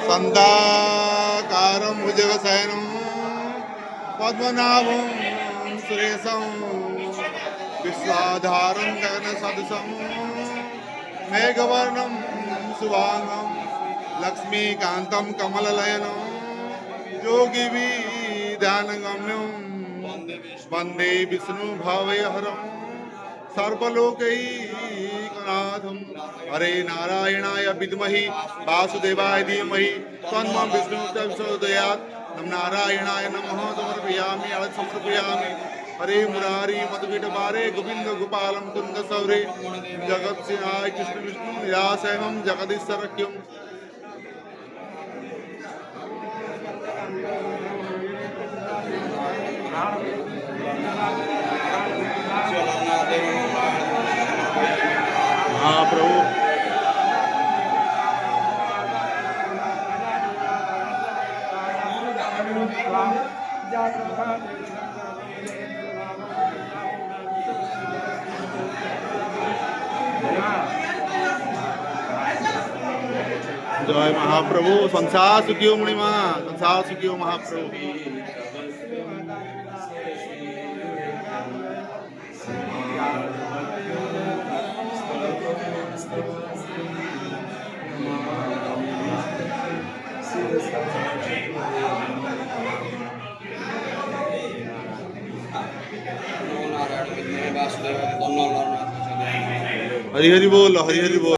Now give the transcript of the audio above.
संदाकारं भुजगशयनं पद्मनाभं सुरेशं विश्वाधारं गगनसदृशं मेघवर्णं शुभांगं लक्ष्मीकान्तं कमलनयनं योगिभिर्ध्यानगम्यं वन्दे विष्णुभवहरं सर्वलोकैकनाथं। हरे नारायणाय विद्महि वासुदेवाय धीमहि तन्नो विष्णु प्रचोदयात्। नम नारायणाय नमः समर्पयामि अर्घ्यं समर्पयामि। हरे मुरारी मधुकीट बारे गोविंद गोपालम कुंद सौरे जगत सिंहाय कृष्ण विष्णु निराशयम जगदीश्वरक्यम। महाप्रभु जय महाप्रभु। संसार सुखियो मुनिमा, संसार सुखियो महाप्रभु। हरि हरि बोल, हरि हरि बोल।